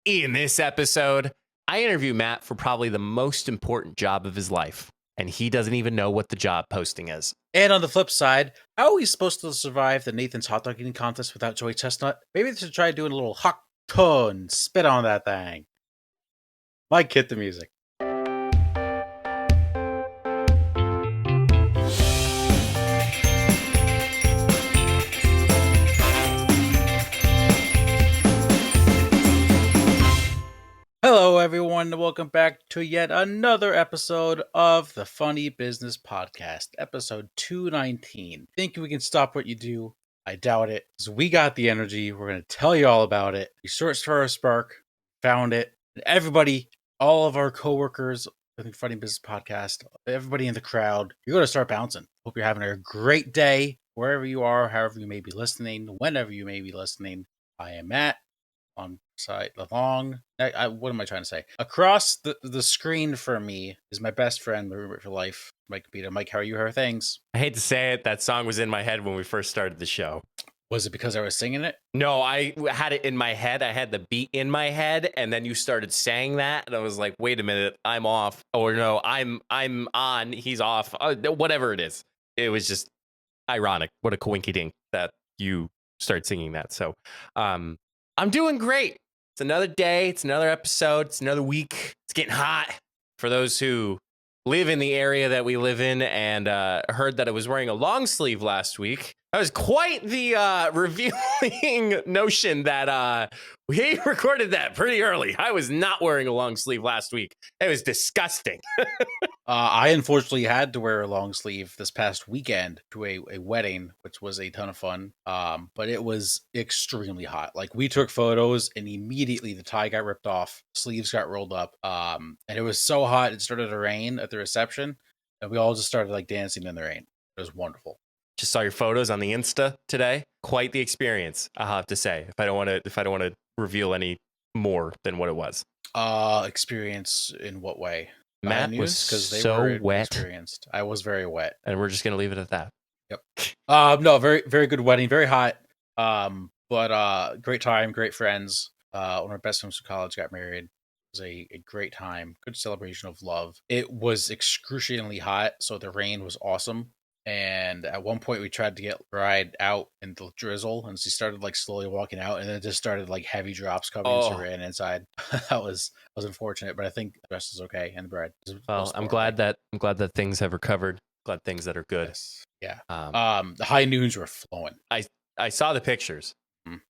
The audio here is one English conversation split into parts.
In this episode, I interview Matt for probably the most important job of his life, and he doesn't even know what the job posting is. And on the flip side, how are we supposed to survive the Nathan's hot dog eating contest without Joey Chesnut? Maybe they should try doing a little hot tone, spit on that thing. Mike, hit the music. Hello, everyone, and welcome back to yet another episode of the Funny Business Podcast, episode 219. Think we can stop what you do? I doubt it, because we got the energy. We're going to tell you all about it. We searched for our spark, found it, and everybody, all of our coworkers, I think Funny Business Podcast, everybody in the crowd, you're going to start bouncing. Hope you're having a great day, wherever you are, however you may be listening, whenever you may be listening. I am Matt. On side along, what am I trying to say? Across the screen from me is my best friend, my roommate for life, Mike Peter. Mike, how are you? How are things? I hate to say it, that song was in my head when we first started the show. Was it because I was singing it? No, I had it in my head. I had the beat in my head, and then you started saying that, and I was like, "Wait a minute, I'm off." Or no, I'm on. He's off. Whatever it is, it was just ironic. What a coinky dink that you started singing that. So, I'm doing great. It's another day. It's another episode. It's another week. It's getting hot. For those who live in the area that we live in and heard that I was wearing a long sleeve last week, that was quite the revealing notion that we recorded that pretty early. I was not wearing a long sleeve last week. It was disgusting. I unfortunately had to wear a long sleeve this past weekend to a wedding, which was a ton of fun. But it was extremely hot. Like, we took photos and immediately the tie got ripped off, sleeves got rolled up. And it was so hot, it started to rain at the reception, and we all just started like dancing in the rain. It was wonderful. Just saw your photos on the Insta today. Quite the experience, I'll have to say. If I don't want to reveal any more than what it was. Experience in what way? Matt was so wet. Experienced. I was very wet, and we're just gonna leave it at that. Yep. No, very very good wedding. Very hot. But great time, great friends. One of my best friends from college got married. It was a great time. Good celebration of love. It was excruciatingly hot, so the rain was awesome. And at one point, we tried to get ride out in the drizzle, and she started like slowly walking out, and then it just started like heavy drops coming. So we ran inside. that was unfortunate, but I think the rest is okay. And the bride. Well, I'm glad that things have recovered. Glad things that are good. Yes. Yeah. The high noons were flowing. I saw the pictures.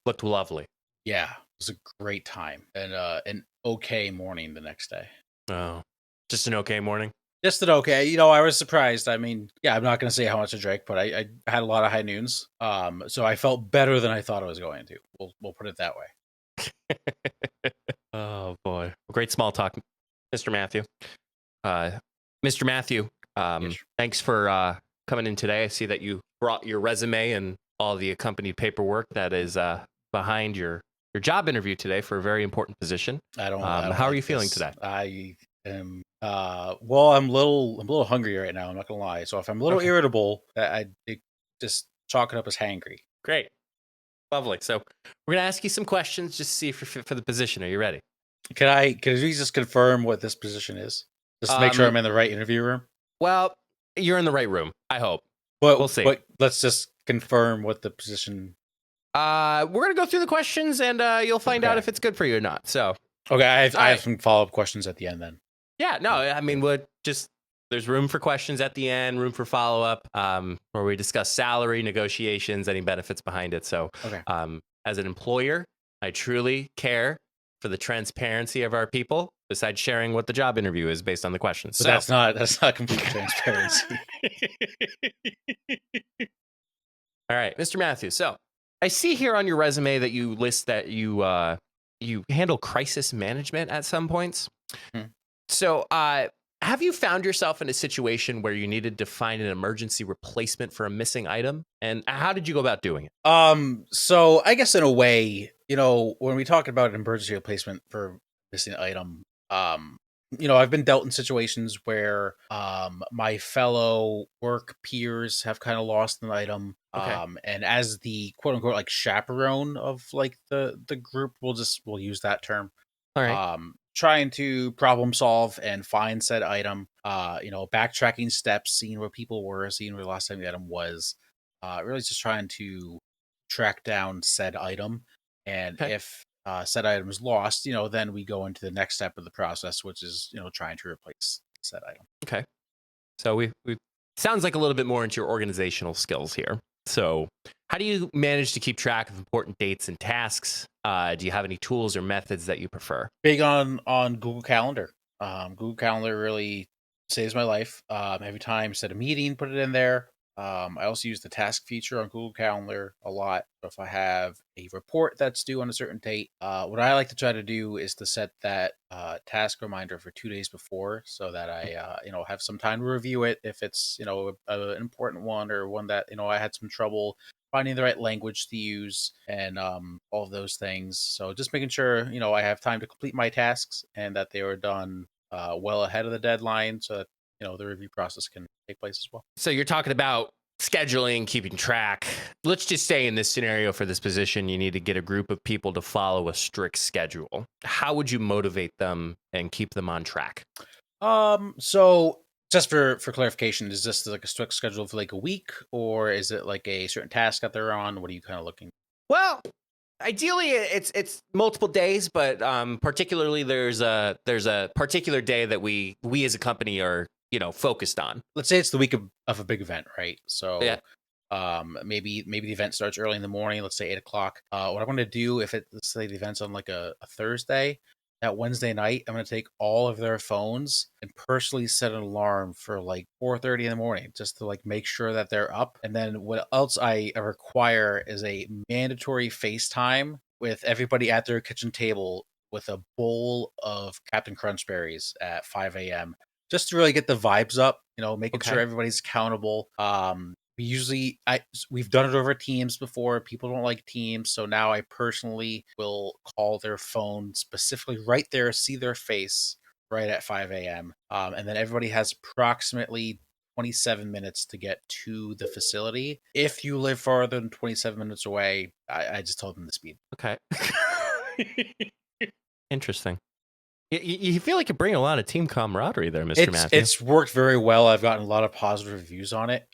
Looked lovely. Yeah, it was a great time, and an okay morning the next day. Oh, just an okay morning. Just an okay. I was surprised. I mean, yeah, I'm not going to say how much I drank, but I had a lot of high noons. So I felt better than I thought I was going to. We'll put it that way. Oh boy, great small talk, Mr. Matthew. Mr. Matthew, Yes. Thanks for coming in today. I see that you brought your resume and all the accompanied paperwork that is behind your job interview today for a very important position. I don't how are you feeling today? I am. Well, I'm a little hungry right now. I'm not gonna lie. So if I'm a little irritable, I just chalk it up as hangry. Great, lovely. So we're gonna ask you some questions just to see if you're fit for the position. Are you ready? Can we just confirm what this position is, just to make sure I'm in the right interview room? Well, you're in the right room. I hope. But we'll see. But let's just confirm what the position. We're gonna go through the questions, and you'll find out if it's good for you or not. So okay, I have some follow-up questions at the end then. Yeah, no, I mean, there's room for questions at the end, room for follow-up, where we discuss salary, negotiations, any benefits behind it. So, as an employer, I truly care for the transparency of our people, besides sharing what the job interview is based on the questions. But that's not complete transparency. All right, Mr. Matthews. So I see here on your resume that you list that you handle crisis management at some points. So, have you found yourself in a situation where you needed to find an emergency replacement for a missing item? And how did you go about doing it? So I guess in a way, when we talk about an emergency replacement for a missing item, I've been dealt in situations where my fellow work peers have kind of lost an item. Okay. And as the quote unquote like chaperone of like the group, we'll use that term. All right. Trying to problem solve and find said item, backtracking steps, seeing where people were, seeing where the last time the item was, really just trying to track down said item. And Okay. if said item is lost, then we go into the next step of the process, which is, trying to replace said item. Okay. So we sounds like a little bit more into your organizational skills here. So how do you manage to keep track of important dates and tasks? Do you have any tools or methods that you prefer? Big on Google Calendar. Google Calendar really saves my life. Every time I set a meeting, put it in there. I also use the task feature on Google Calendar a lot. So if I have a report that's due on a certain date, what I like to try to do is to set that task reminder for 2 days before, so that I have some time to review it if it's an important one, or one that I had some trouble finding the right language to use, and all of those things. So just making sure I have time to complete my tasks and that they were done well ahead of the deadline, so that the review process can take place as well. So you're talking about scheduling, keeping track. Let's just say in this scenario for this position, you need to get a group of people to follow a strict schedule. How would you motivate them and keep them on track? So just for clarification, is this like a strict schedule for like a week, or is it like a certain task that they're on? What are you kind of looking? Well, ideally it's multiple days, but particularly there's a particular day that we as a company are focused on. Let's say it's the week of a big event, right? Yeah. So maybe the event starts early in the morning, let's say 8 o'clock. What I'm going to do, if let's say the event's on like a Thursday, that Wednesday night I'm going to take all of their phones and personally set an alarm for like 4:30 in the morning, just to like make sure that they're up. And then what else I require is a mandatory FaceTime with everybody at their kitchen table with a bowl of Captain Crunch berries at 5 a.m., just to really get the vibes up, making sure Okay. everybody's accountable. We've done it over Teams before. People don't like Teams, so now I personally will call their phone specifically right there, see their face right at 5 a.m. And then everybody has approximately 27 minutes to get to the facility. If you live farther than 27 minutes away, I just told them the speed. Okay. Interesting. You feel like you bring a lot of team camaraderie there, Mr. Matthew. It's worked very well. I've gotten a lot of positive reviews on it.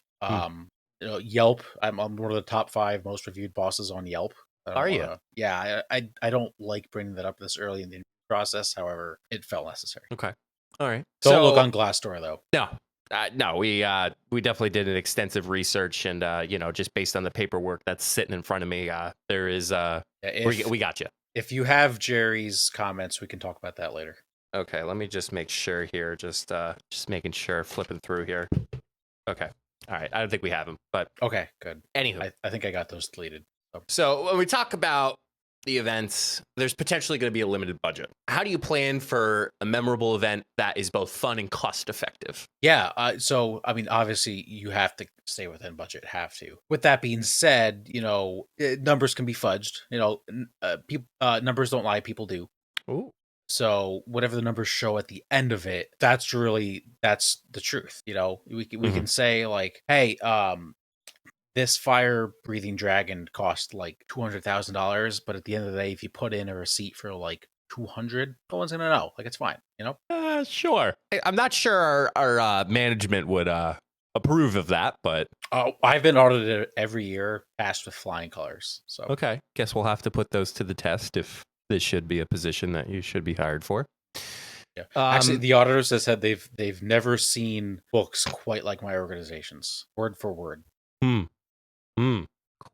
Yelp. I'm one of the top 5 most reviewed bosses on Yelp. Are you? Yeah, I don't like bringing that up this early in the interview process. However, it felt necessary. Okay. All right. Don't look on Glassdoor though. No, we definitely did an extensive research, and just based on the paperwork that's sitting in front of me, there is we got you. If you have Jerry's comments, we can talk about that later. Okay, let me just make sure here. Just making sure, flipping through here. Okay. All right. I don't think we have him, but okay, good. Anywho, I think I got those deleted. So when we talk about the events, there's potentially going to be a limited budget. How do you plan for a memorable event that is both fun and cost effective? Yeah. So, I mean, obviously you have to stay within budget, have to. With that being said, numbers can be fudged. Numbers don't lie, people do. Ooh. So whatever the numbers show at the end of it, that's the truth. We can say like, hey, this fire breathing dragon cost like $200,000, but at the end of the day, if you put in a receipt for like 200, no one's gonna know. Like, it's fine, Sure. I'm not sure our management would approve of that, but I've been audited every year, passed with flying colors. So okay, guess we'll have to put those to the test if this should be a position that you should be hired for. Yeah. Actually, the auditors have said they've never seen books quite like my organization's, word for word.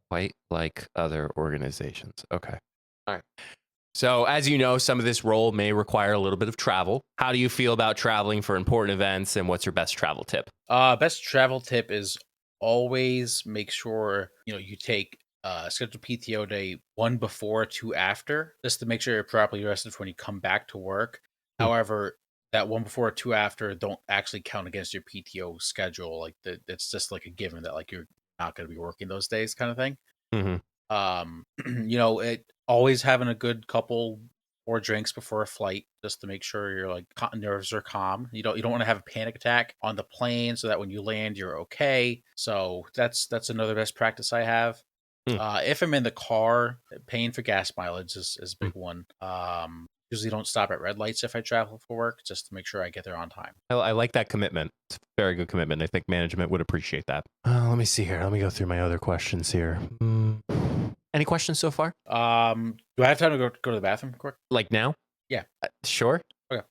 Quite like other organizations. Okay. All right. So, as you know, some of this role may require a little bit of travel. How do you feel about traveling for important events, and what's your best travel tip? Best travel tip is always make sure you take scheduled PTO day 1 before, 2 after, just to make sure you're properly rested for when you come back to work. However, that 1 before, 2 after don't actually count against your PTO schedule. Like, it's just like a given that like you're not going to be working those days, kind of thing. It always having a good couple or drinks before a flight, just to make sure your like nerves are calm. You don't want to have a panic attack on the plane, so that when you land you're okay. So that's another best practice I have. If I'm in the car, paying for gas mileage is a big one. usually don't stop at red lights if I travel for work, just to make sure I get there on time. I like that commitment. It's a very good commitment. I think management would appreciate that. Let me see here. Let me go through my other questions here. Any questions so far? Do I have time to go to the bathroom quick? Like now? Yeah. Sure. Okay.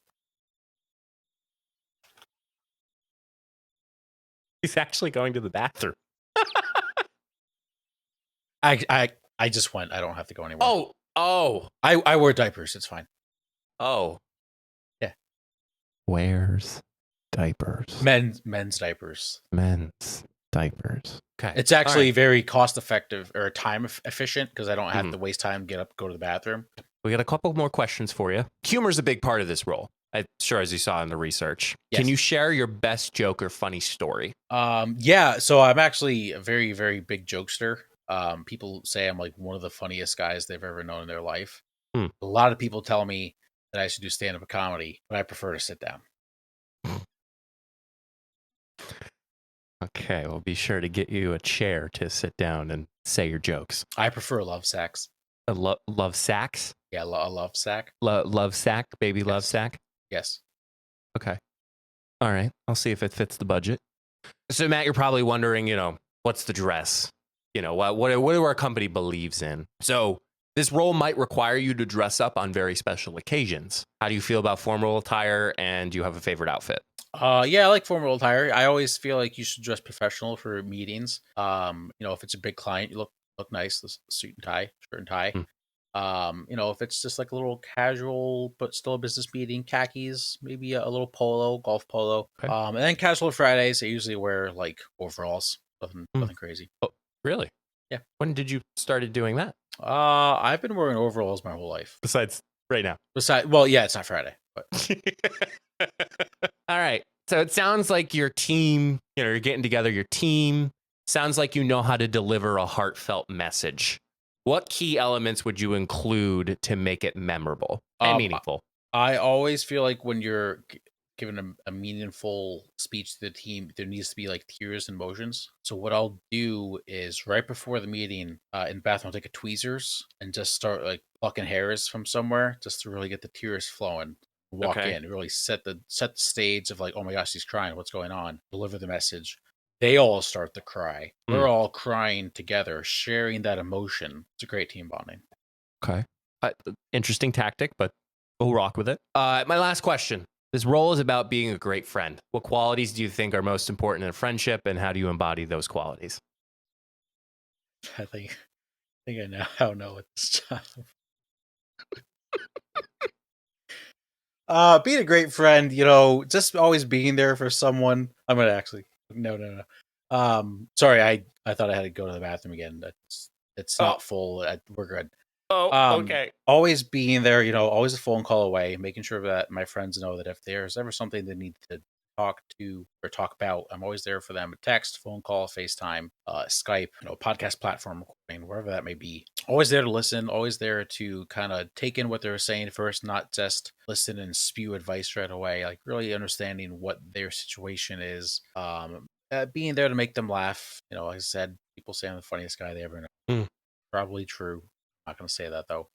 He's actually going to the bathroom. I just went. I don't have to go anymore. Oh. I wear diapers. It's fine. Oh. Yeah. Wears diapers. Men's diapers. Men's diapers. Okay. It's actually very cost effective or time efficient because I don't have Mhm. to waste time, get up, go to the bathroom. We got a couple more questions for you. Humor is a big part of this role. I'm sure, as you saw in the research. Yes. Can you share your best joke or funny story? Yeah. So I'm actually a very, very big jokester. People say I'm like one of the funniest guys they've ever known in their life. Hmm. A lot of people tell me that I should do stand-up comedy, but I prefer to sit down. Okay, we'll be sure to get you a chair to sit down and say your jokes. I prefer love sacks. Love sacks? Yeah, a love sack. Love sack? Baby love sack? Yes. Okay. All right. I'll see if it fits the budget. So, Matt, you're probably wondering, what's the dress? What do our company believes in? So this role might require you to dress up on very special occasions. How do you feel about formal attire, and do you have a favorite outfit? Yeah, I like formal attire. I always feel like you should dress professional for meetings. If it's a big client, you look nice, suit and tie, shirt and tie. If it's just like a little casual but still a business meeting, khakis, maybe a little polo, golf polo. Okay. And then casual Fridays, I usually wear like overalls, nothing crazy. Oh, really? Yeah. When did you started doing that? I've been wearing overalls my whole life. Besides right now. Well, yeah, it's not Friday, but all right. So it sounds like your team, you're getting together your team. Sounds like you know how to deliver a heartfelt message. What key elements would you include to make it memorable and meaningful? I always feel like when you're given a meaningful speech to the team, there needs to be like tears and emotions. So what I'll do is right before the meeting, in the bathroom, I'll take a tweezers and just start like plucking hairs from somewhere just to really get the tears flowing. Walk in, really set the stage of like, oh my gosh, he's crying. What's going on? Deliver the message. They all start to cry. We're all crying together, sharing that emotion. It's a great team bonding. Okay. Interesting tactic, but we'll rock with it. My last question. This role is about being a great friend. What qualities do you think are most important in a friendship, and how do you embody those qualities? I think I now know at this job. Being a great friend, just always being there for someone. I'm gonna actually no. Sorry, I thought I had to go to the bathroom again. It's not full. We're good. Oh, okay. Always being there, always a phone call away, making sure that my friends know that if there's ever something they need to talk to or talk about, I'm always there for them. Text, phone call, FaceTime, Skype, podcast platform recording, wherever that may be. Always there to listen, always there to kind of take in what they're saying first, not just listen and spew advice right away, like really understanding what their situation is. Being there to make them laugh. Like I said, people say I'm the funniest guy they ever know. Probably true. Not going to say that though.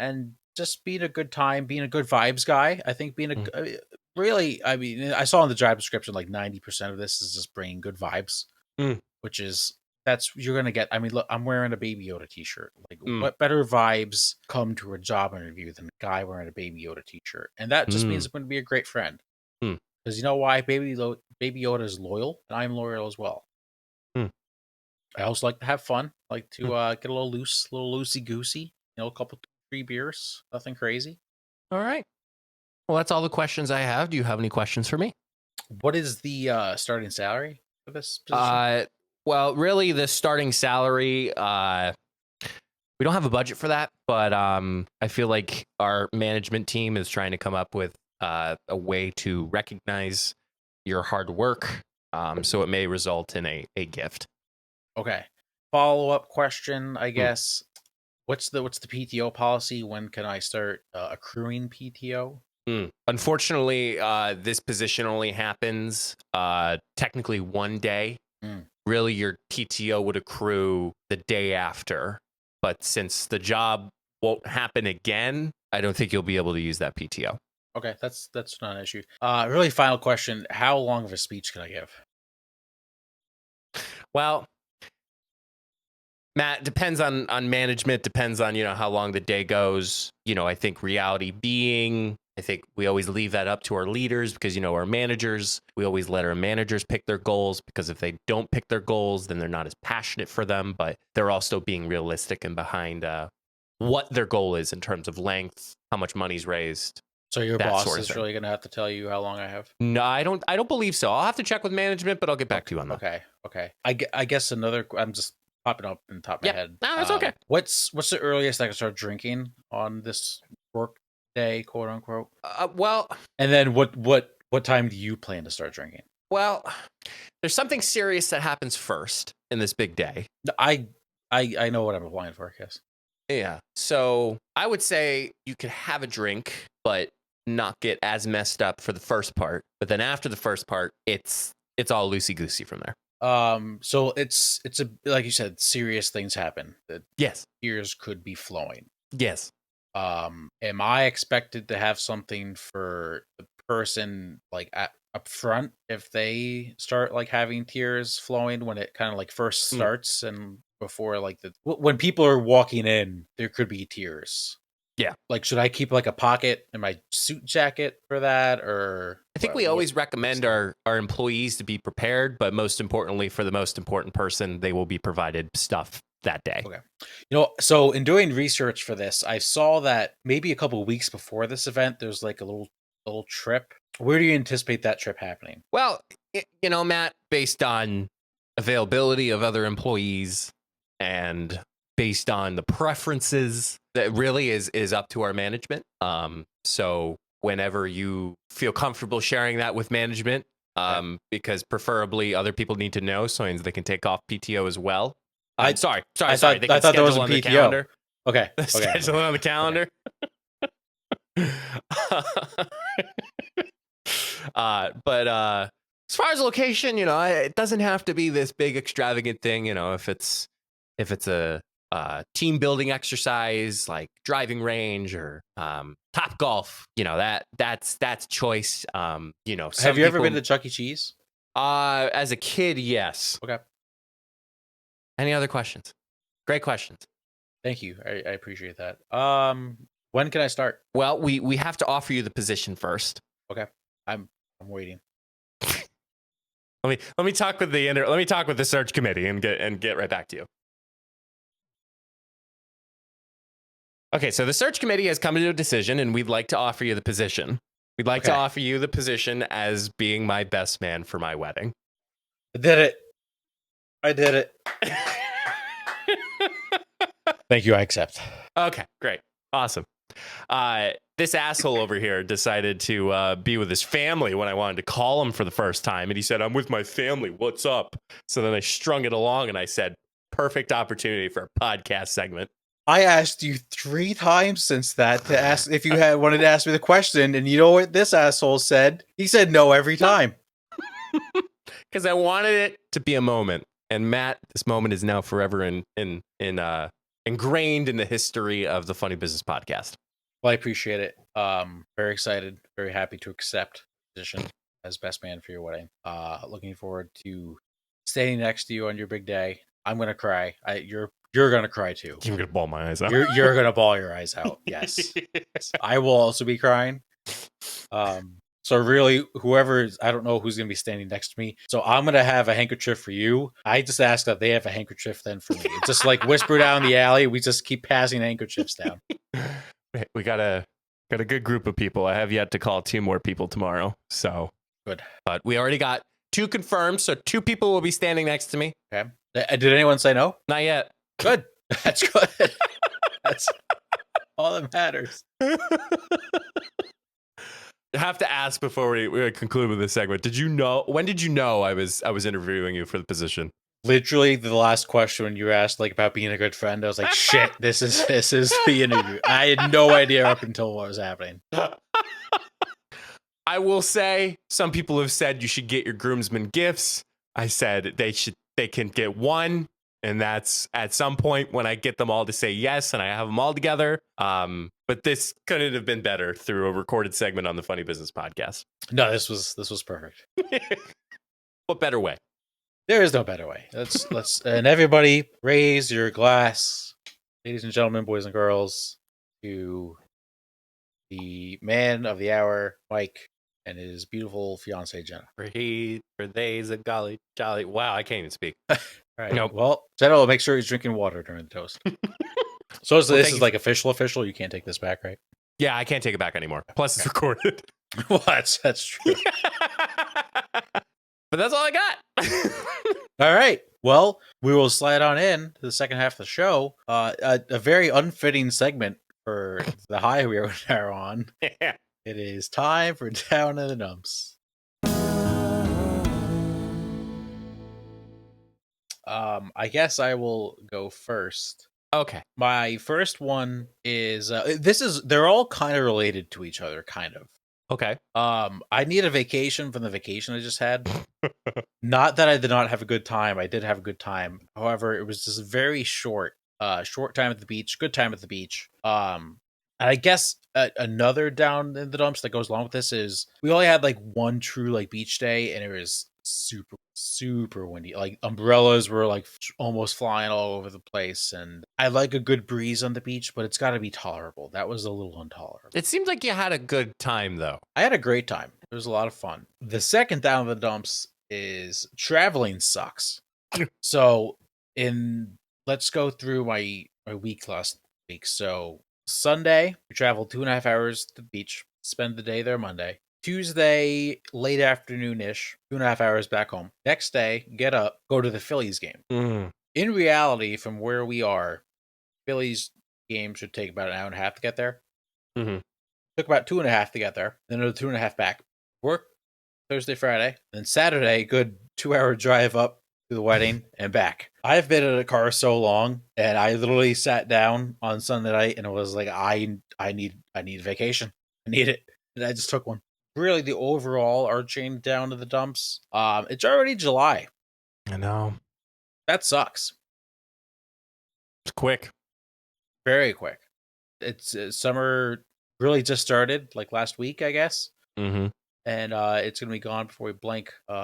And just being a good time, being a good vibes guy. I think being really, I mean, I saw in the job description like 90% of this is just bringing good vibes, which is you're going to get. I mean, look, I'm wearing a Baby Yoda t-shirt. Like, what better vibes come to a job interview than a guy wearing a Baby Yoda t-shirt? And that just means I'm going to be a great friend. Because you know why? Baby Yoda is loyal, and I'm loyal as well. I also like to have fun, like to get a little loosey-goosey, a couple, 3 beers, nothing crazy. All right. Well, that's all the questions I have. Do you have any questions for me? What is the starting salary for this position? Well, really, the starting salary, we don't have a budget for that, but I feel like our management team is trying to come up with a way to recognize your hard work, so it may result in a gift. Okay. Follow-up question, I guess. What's the PTO policy? When can I start accruing PTO? Unfortunately, this position only happens technically one day. Really, your PTO would accrue the day after. But since the job won't happen again, I don't think you'll be able to use that PTO. Okay, that's not an issue. Really, final question: how long of a speech can I give? Well, Matt, depends on management, depends on, how long the day goes. I think reality being, I think we always leave that up to our leaders because, our managers, we always let our managers pick their goals, because if they don't pick their goals, then they're not as passionate for them, but they're also being realistic and behind what their goal is in terms of length, how much money's raised. So your that boss sort of is thing. really going to have to tell you how long I have? No, I don't believe so. I'll have to check with management, but I'll get back to you on that. Okay. I guess I'm just popping up in the top of my head. No, that's okay. What's the earliest I can start drinking on this work day, quote unquote? Well, And then what time do you plan to start drinking? Well, there's something serious that happens first in this big day. I know what I'm applying for, I guess. Yeah. So I would say you could have a drink, but not get as messed up for the first part. But then after the first part, it's all loosey goosey from there. So it's a, like you said, serious things happen. The Yes. tears could be flowing. Yes. Am I expected to have something for the person like up front if they start like having tears flowing when it kind of like first starts, and before like when people are walking in, there could be tears? Yeah. Like, should I keep like a pocket in my suit jacket for that, or? I think we always recommend our employees to be prepared, but most importantly, for the most important person, they will be provided stuff that day. Okay. So in doing research for this, I saw that maybe a couple of weeks before this event, there's like a little trip. Where do you anticipate that trip happening? Well, Matt, based on availability of other employees and based on the preferences, that really is up to our management. So whenever you feel comfortable sharing that with management, because preferably other people need to know so they can take off PTO as well. Sorry. I thought there was a PTO. Calendar. Okay. Schedule it on the calendar. Okay. But as far as location, it doesn't have to be this big extravagant thing. If it's a team building exercise like driving range or Top Golf, that's choice. Have you ever been to Chuck E. Cheese? As a kid, yes. Okay. Any other questions? Great questions. Thank you. I appreciate that. When can I start? Well, we have to offer you the position first. Okay. I'm waiting. Let me talk with the search committee and get right back to you. Okay, so the search committee has come to a decision, and we'd like to offer you the position. We'd like to offer you the position as being my best man for my wedding. I did it. Thank you. I accept. Okay, great. Awesome. This asshole over here decided to be with his family when I wanted to call him for the first time. And he said, "I'm with my family. What's up?" So then I strung it along and I said, perfect opportunity for a podcast segment. I asked you 3 times since that to ask if you had wanted to ask me the question. And you know what this asshole said? He said no every time. Because I wanted it to be a moment. And Matt, this moment is now forever ingrained in the history of the Funny Business Podcast. Well, I appreciate it. Very excited, very happy to accept the position as best man for your wedding. Looking forward to standing next to you on your big day. I'm gonna cry. You're gonna cry too. I'm gonna bawl my eyes out. You're gonna bawl your eyes out. Yes. I will also be crying. So really, I don't know who's going to be standing next to me. So I'm going to have a handkerchief for you. I just ask that they have a handkerchief then for me. It's just like whisper down the alley. We just keep passing handkerchiefs down. We got a good group of people. I have yet to call 2 more people tomorrow. So good. But we already got 2 confirmed. So 2 people will be standing next to me. Okay. Did anyone say no? Not yet. Good. That's good. That's all that matters. I have to ask before we conclude with this segment. When did you know I was interviewing you for the position? Literally the last question when you asked like about being a good friend, I was like, shit, this is the interview. I had no idea up until what was happening. I will say some people have said you should get your groomsmen gifts. I said they can get one. And that's at some point when I get them all to say yes and I have them all together. But this couldn't have been better through a recorded segment on the Funny Business Podcast. No, this was perfect. What better way? There is no better way. Let's and everybody raise your glass, ladies and gentlemen, boys and girls, to the man of the hour, Mike, and his beautiful fiancee Jenna. For they's a golly jolly. Wow, I can't even speak. All right. Nope. Well, Jenna will make sure he's drinking water during the toast. So Well, this thank is you. like official. You can't take this back, right? Yeah, I can't take it back anymore. Plus, it's recorded. Well, that's true. But that's all I got. All right. Well, we will slide on in to the second half of the show. A very unfitting segment for the high we are on. Yeah. It is time for Down in the Dumps. I guess I will go first. Okay. My first one is they're all kind of related to each other, kind of. Okay. I need a vacation from the vacation I just had. Not that I did not have a good time. I did have a good time. However, it was just very short time at the beach, good time at the beach. And I guess another down in the dumps that goes along with this is we only had like one true like beach day, and it was super windy. Like umbrellas were like almost flying all over the place, and I like a good breeze on the beach, but it's got to be tolerable. That was a little intolerable. It seems like you had a good time, though. I had a great time. It was a lot of fun. The second down in the dumps is traveling sucks. So let's go through my week last week. So Sunday, we traveled 2.5 hours to the beach, spend the day there Monday. Tuesday, late afternoon-ish, 2.5 hours back home. Next day, get up, go to the Phillies game. In reality, from where we are, Phillies game should take about an hour and a half to get there. Mm-hmm. Took about 2.5 to get there, then another 2.5 back. Work Thursday, Friday, then Saturday, good 2-hour drive up to the wedding and back. I've been in a car so long, and I literally sat down on Sunday night and it was like, I need a vacation. I need it, and I just took one. Really, the overall arching down to the dumps. It's already July. I know. That sucks. It's quick. Very quick. It's summer really just started, like last week, I guess. Mm-hmm. And it's gonna be gone before we blink. We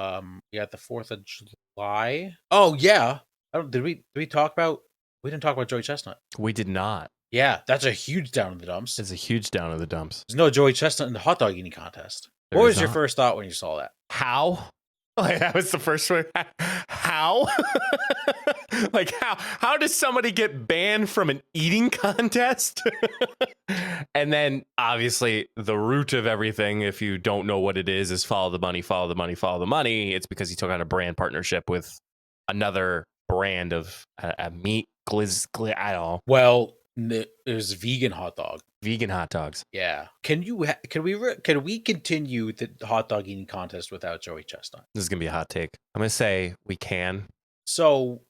got the 4th of July. Oh yeah. Did we talk about? We didn't talk about Joey Chesnut. We did not. Yeah, that's a huge down in the dumps. It's a huge down in the dumps. There's no Joey Chestnut in the hot dog eating contest. There What is was your not. first thought when you saw that? How? Like, that was the first one. How? Like, how does somebody get banned from an eating contest? And then obviously the root of everything, if you don't know what it is follow the money, follow the money, follow the money. It's because he took on a brand partnership with another brand of a meat glizz, I don't know. Well, it was vegan hot dog. Vegan hot dogs. Yeah. Can we continue the hot dog eating contest without Joey Chestnut? This is gonna be a hot take. I'm gonna say we can. So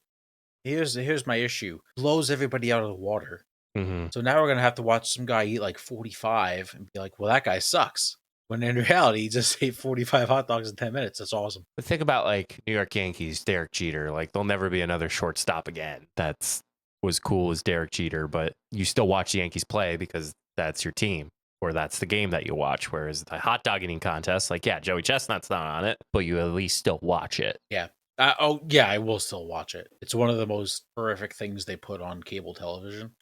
here's my issue. Blows everybody out of the water. Mm-hmm. So now we're gonna have to watch some guy eat like 45 and be like, well, that guy sucks. When in reality, he just ate 45 hot dogs in 10 minutes. That's awesome. But think about like New York Yankees, Derek Jeter. Like there'll never be another shortstop again. That's was cool as Derek Jeter, but you still watch the Yankees play because that's your team or that's the game that you watch. Whereas the hot dog eating contest, like, yeah, Joey Chestnut's not on it, but you at least still watch it. Yeah. I will still watch it. It's one of the most horrific things they put on cable television,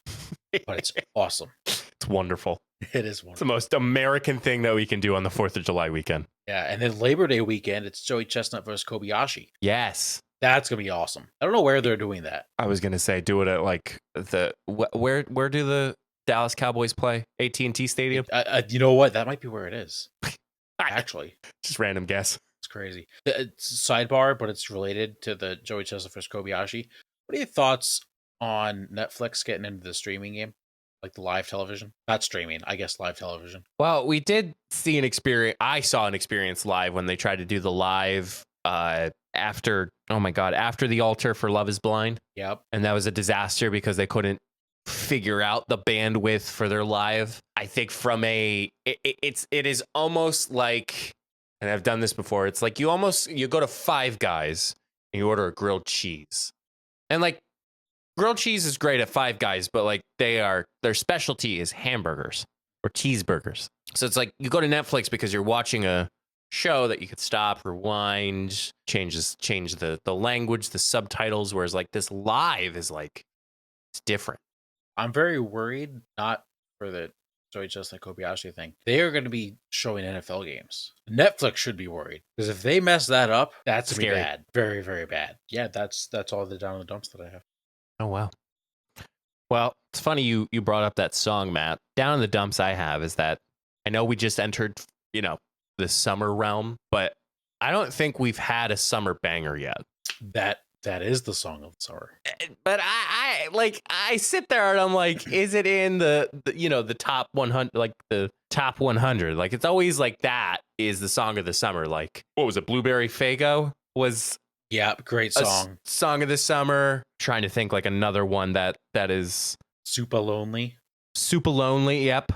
but it's awesome. It's wonderful. It is It's wonderful. the most American thing that we can do on the 4th of July weekend. Yeah, and then Labor Day weekend, it's Joey Chestnut versus Kobayashi. Yes. That's gonna be awesome. I don't know where they're doing that. I was gonna say do it at like where do the Dallas Cowboys play? AT&T Stadium. You know what? That might be where it is. Actually, Just random guess. it's crazy. It's sidebar, but it's related to the Joey Chestnut versus Kobayashi. What are your thoughts on Netflix getting into the streaming game, like the live television? Not streaming, I guess live television. Well, we did see an experience. I saw an experience live when they tried to do the live after the altar for Love Is Blind. Yep. And that was a disaster because they couldn't figure out the bandwidth for their live. I think from it is almost like, and I've done this before, it's like you go to Five Guys and you order a grilled cheese. And like grilled cheese is great at Five Guys, but like their specialty is hamburgers or cheeseburgers. So it's like you go to Netflix because you're watching a show that you could stop, rewind, change the language, the subtitles, whereas like this live is like it's different. I'm very worried, not for the Joey Chesnut Kobayashi thing. They are going to be showing NFL games. Netflix should be worried because if they mess that up, that's gonna be Scary. bad, very, very bad. Yeah, that's all the down in the dumps that I have. Oh wow. Well, it's funny you brought up that song, Matt. Down in the dumps I have is that I know we just entered, the summer realm, but I don't think we've had a summer banger yet. That is the song of the summer. But I sit there and I'm like, is it in the top 100, like the top 100? Like it's always like that is the song of the summer. Like what was it? Blueberry Faygo was great song. Song of the summer. Trying to think like another one that is Super Lonely. Yep.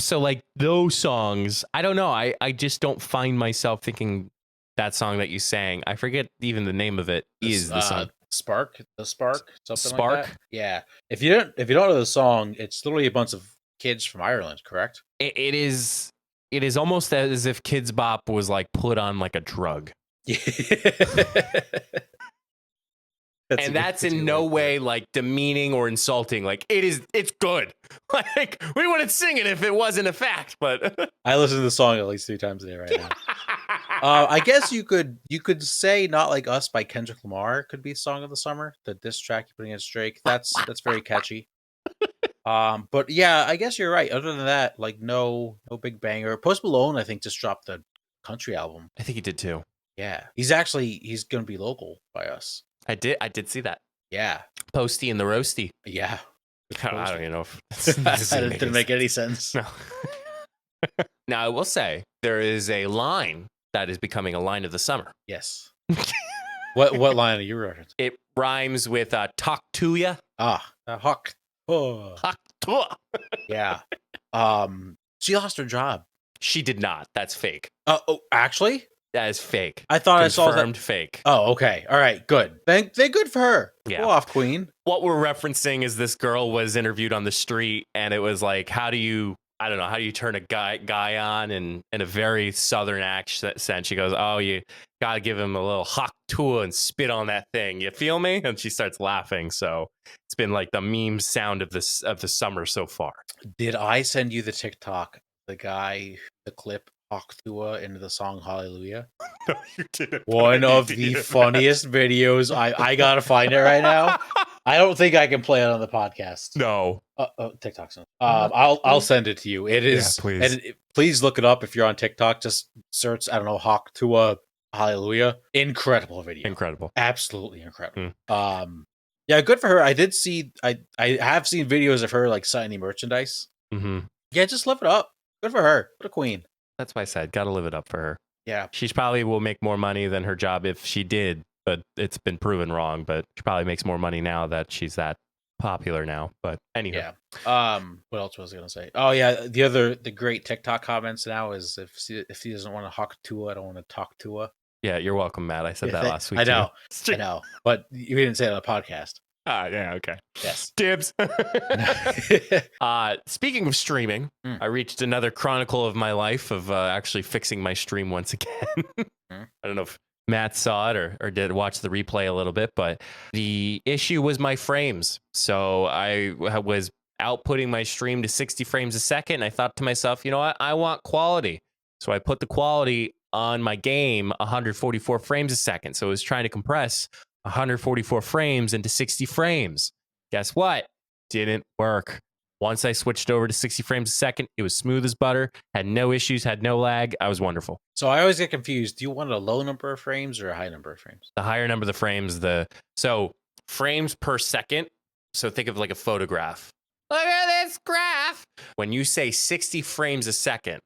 So like those songs, I don't know. I just don't find myself thinking that song that you sang. I forget even the name of it. Is the song Spark? Something Spark? like that. Yeah. If you don't know the song, it's literally a bunch of kids from Ireland, correct? It is almost as if Kids Bop was like put on like a drug. And that's in no way like demeaning or insulting. Like it's good. Like we wouldn't sing it if it wasn't a fact, but I listen to the song at least 3 times a day right now. I guess you could say Not Like Us by Kendrick Lamar could be song of the summer. The diss track you're putting against Drake. That's very catchy. But yeah, I guess you're right. Other than that, like no big banger. Post Malone, I think, just dropped the country album. I think he did too. Yeah. He's gonna be local by us. I did see that. Yeah. Posty and the Roasty. Yeah. I don't even know if that didn't make any sense. No. Now I will say there is a line that is becoming a line of the summer. Yes. What line are you referencing? It rhymes with talk to ya. Hawk. Oh. Talk to. Yeah. She lost her job. She did not. That's fake. Oh, actually? That is fake. I thought Confirmed I saw that. Fake. Oh, okay. All right. Good. Thank good for her. Yeah. Go off, Queen. What we're referencing is this girl was interviewed on the street, and it was like, how do you turn a guy on in a very southern accent? She goes, oh, you gotta give him a little hawk Tuah and spit on that thing. You feel me? And she starts laughing. So it's been like the meme sound of the summer so far. Did I send you the TikTok? The clip hawk Tuah into the song Hallelujah? No, you didn't. One of the funniest videos. I gotta find it right now. I don't think I can play it on the podcast. No. TikTok's on. I'll send it to you. It is. Yeah, please. And please look it up if you're on TikTok. Just search, I don't know, hawk Tuah Hallelujah. Incredible video. Incredible. Absolutely incredible. Yeah, good for her. I have seen videos of her like signing merchandise. Mm-hmm. Yeah, just live it up. Good for her. What a queen. That's why I said, gotta live it up for her. Yeah. She probably will make more money than her job if she did, but it's been proven wrong. But she probably makes more money now that she's that popular now. But anyway. Yeah. What else was I gonna say? Oh yeah, the great TikTok comments now is if he doesn't want to hawk Tuah, I don't want to talk Tuah. Yeah, you're welcome, Matt. I said that last week. I know, but you didn't say it on the podcast. Yeah, okay. Yes. Dibs. Speaking of streaming, I reached another chronicle of my life of actually fixing my stream once again. I don't know if Matt saw it or did watch the replay a little bit, but the issue was my frames. So I was outputting my stream to 60 frames a second. And I thought to myself, you know what? I want quality. So I put the quality on my game 144 frames a second. So it was trying to compress 144 frames into 60 frames. Guess what? Didn't work. Once I switched over to 60 frames a second, it was smooth as butter, had no issues, had no lag. I was wonderful. So I always get confused. Do you want a low number of frames or a high number of frames? The higher number of the frames, so frames per second. So think of like a photograph. Look at this graph. When you say 60 frames a second,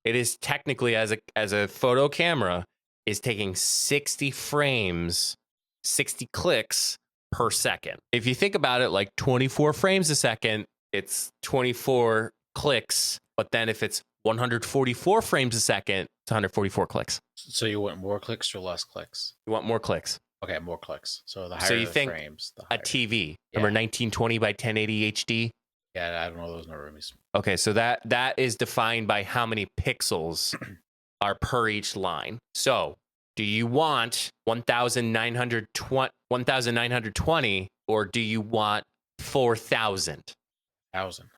it is technically as a photo camera is taking 60 frames, 60 clicks per second. If you think about it, like 24 frames a second, it's 24 clicks. But then if it's 144 frames a second, it's 144 clicks. So you want more clicks or less clicks? You want more clicks. Okay, more clicks. So the So higher you the think frames, the a higher. TV, Yeah. remember 1920 by 1080 HD? Yeah, I don't know those Norumis. Okay, so that is defined by how many pixels are per each line. So do you want 1920 or do you want 4000? 1,000.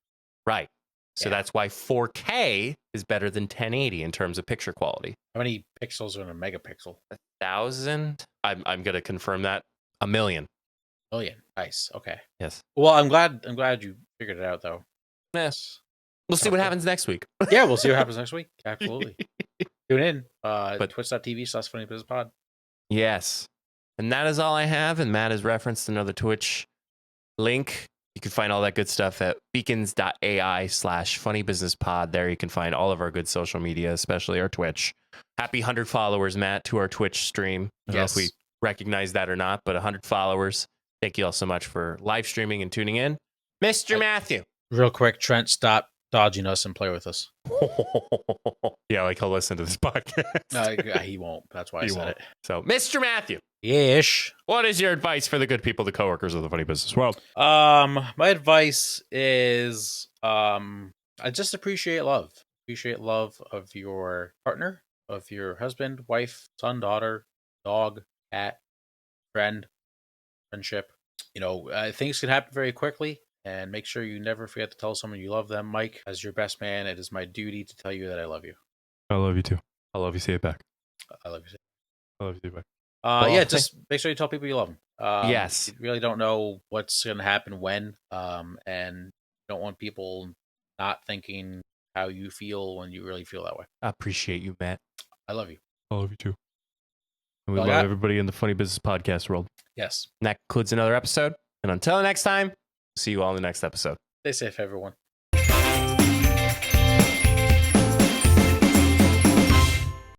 Right. So Yeah. that's why 4K is better than 1080 in terms of picture quality. How many pixels are in a megapixel? 1,000? I'm going to confirm that. 1,000,000. Million. Nice. Okay. Yes. Well, I'm glad you figured it out though. Yes. We'll see what happens next week. Yeah, we'll see what happens next week. Absolutely. Tune in. But- Twitch.tv/funnybusinesspod. Yes. And that is all I have. And Matt has referenced another Twitch link. You can find all that good stuff at beacons.ai/funnybusinesspod. There you can find all of our good social media, especially our Twitch. Happy 100 followers, Matt, to our Twitch stream. I don't know if we recognize that or not, but 100 followers. Thank you all so much for live streaming and tuning in. Mr. Matthew. Real quick, Trent, stop dodging us and play with us. Yeah, like he'll listen to this podcast. He won't. That's why I said it. So, Mr. Matthew. Ish. What is your advice for the good people, the coworkers of the funny business world? My advice is I just appreciate love. Appreciate love of your partner, of your husband, wife, son, daughter, dog, cat, friend, friendship. Things can happen very quickly, and make sure you never forget to tell someone you love them. Mike, as your best man, it is my duty to tell you that I love you. I love you too. I love you. Say it back. I love you. I love you too. Back. Just make sure you tell people you love them. Yes. You really don't know what's going to happen when, and you don't want people not thinking how you feel when you really feel that way. I appreciate you, Matt. I love you. I love you too. And we Well, love everybody in the funny business podcast world. Yes. And that concludes another episode. And until next time, see you all in the next episode. Stay safe, everyone.